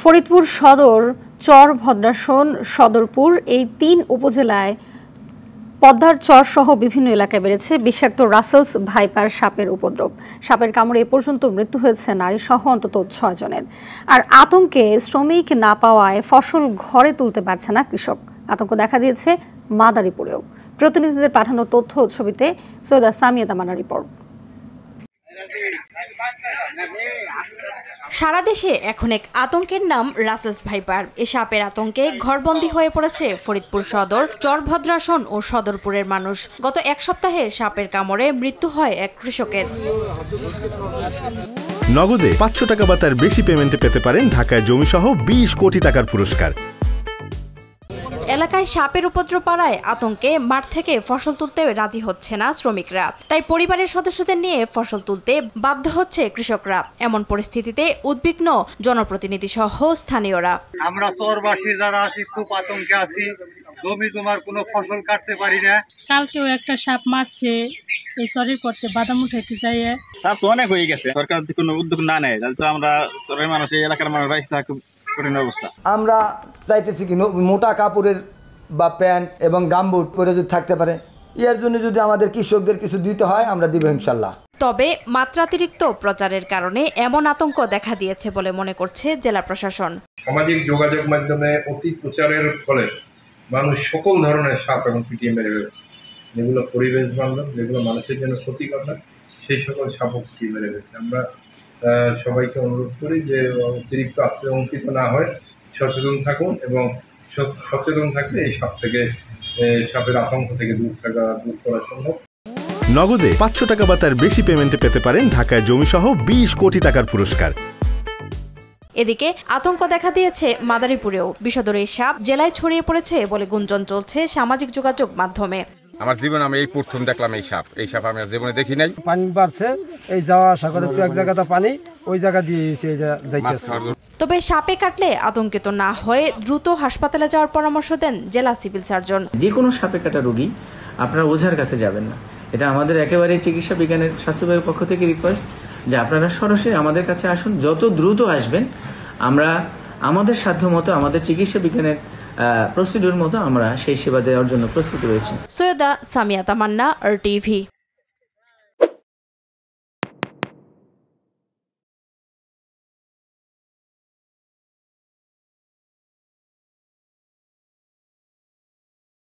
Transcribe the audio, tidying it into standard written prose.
ফরিদপুর সদর, চর ভদ্রাসন, সদরপুর এই ৩ উপজেলায় পদ্মার চর সহ বিভিন্ন এলাকায় বেড়েছে বিষাক্ত রাসেলস ভাইপার সাপের উপদ্রব। সাপের কামড়ে এ পর্যন্ত মৃত্যু হয়েছে নারী সহ অন্তত ৬ জনের। আর আতঙ্কে শ্রমিক না পাওয়ায় ফসল ঘরে তুলতে পারছে না কৃষক। আতঙ্ক দেখা দিয়েছে মাদারীপুরেও। প্রতিনিধিদের পাঠানো তথ্য ছবিতে সৈয়দা সামিয়া তামান্নার রিপোর্ট। সারা দেশে এখন এক আতঙ্কের নাম রাসেলস ভাইপার। এ সাপের আতঙ্কে ঘরবন্দি হয়ে পড়েছে ফরিদপুর সদর, চরভদ্রাসন ও সদরপুরের মানুষ। গত ১ সপ্তাহে সাপের কামড়ে মৃত্যু হয় এক কৃষকের। নগদে ৫০০ টাকা বা তার বেশি পেমেন্টে পেতে পারেন ঢাকায় জমিসহ ২০ কোটি টাকার পুরস্কার। এলাকায় সাপের উপদ্রব বাড়ায় আতঙ্কে মাঠ থেকে ফসল তুলতে রাজি হচ্ছে না শ্রমিকরা। তাই পরিবারের সদস্যদের নিয়ে ফসল তুলতে বাধ্য হচ্ছে কৃষকরা। এমন পরিস্থিতিতে উদ্বিগ্ন জনপ্রতিনিধি সহ স্থানীয়রা। আমরা চরবাসী যারা আছি খুব আতঙ্কে আছি, জমি জমার কোনো ফসল কাটতে পারি না। কালকেও একটা সাপ মারছে এই চরের করতে বাদাম উঠাইতে যাই। সাপ তো অনেক হয়ে গেছে, সরকার যদি কোনো উদ্যোগ না নেয় তাহলে তো আমরা চরের মানুষ, এই এলাকার মানুষ আমরা চাইতেছি কি মোটা কাপড়ের বা প্যান্ট এবং গামবুট পরে যদি থাকতে পারে, এর জন্য যদি আমাদের কৃষকদের কিছু দিতে হয় আমরা দিব ইনশাল্লাহ। তবে মাত্রাতিরিক্ত প্রচারের কারণে এমন আতঙ্ক দেখা দিয়েছে বলে মনে করছে জেলা প্রশাসন। সামাজিক যোগাযোগ মাধ্যমে অতি প্রচারের ফলে মানুষ সকল ধরনের সাপ এবং পিটিয়ে মেরে ফেলছে, যেগুলো পরিবেশ বান্ধব, যেগুলো মানুষের জন্য ক্ষতিকর না, সেই সকল সাপও পিটিয়ে মেরে ফেলছে। আমরা সবাইকে অনুরোধ করি যে অতিরিক্ত আতঙ্কিত না হয়, সচেতন থাকুন এবং সচেতন থাকলে এই সাপের আতঙ্ক থেকে দূর করা সম্ভব। নগদে ৫০০ টাকা বা তার বেশি পেমেন্টে পেতে পারেন ঢাকায় জমিসহ ২০ কোটি টাকার পুরস্কার। এদিকে আতঙ্ক দেখা দিয়েছে মাদারীপুরেও। বিষধর এই সাপ জেলায় ছড়িয়ে পড়েছে বলে গুঞ্জন চলছে সামাজিক যোগাযোগ মাধ্যমে। আমার জীবনে আমি এই প্রথম দেখলাম এই সাপ আমি জীবনে দেখি নাই। পানি বাড়ছে, এই যাওয়া আসা করে এক জায়গাতে পানি, ওই জায়গা দিয়ে যাইতেছে। তবে সাপে কাটলে আতঙ্কিত না হয়ে দ্রুত হাসপাতালে যাওয়ার পরামর্শ দেন জেলা সিভিল সার্জন। যে কোনো সাপে কাটা রোগী আপনারা ওঝার কাছে যাবেন না, এটা আমাদের একেবারে চিকিৎসা বিজ্ঞানের স্বাস্থ্য বিভাগের পক্ষ থেকে রিকোয়েস্ট যে আপনারা সরাসরি আমাদের কাছে আসুন। যত দ্রুত আসবেন আমরা আমাদের সাধ্য মতো, আমাদের চিকিৎসা বিজ্ঞানের প্রসিডিউর মতো আমরা সেই সেবা দেওয়ার জন্য প্রস্তুত রয়েছি। সৈয়দা সামিয়া তামান্না, RTV।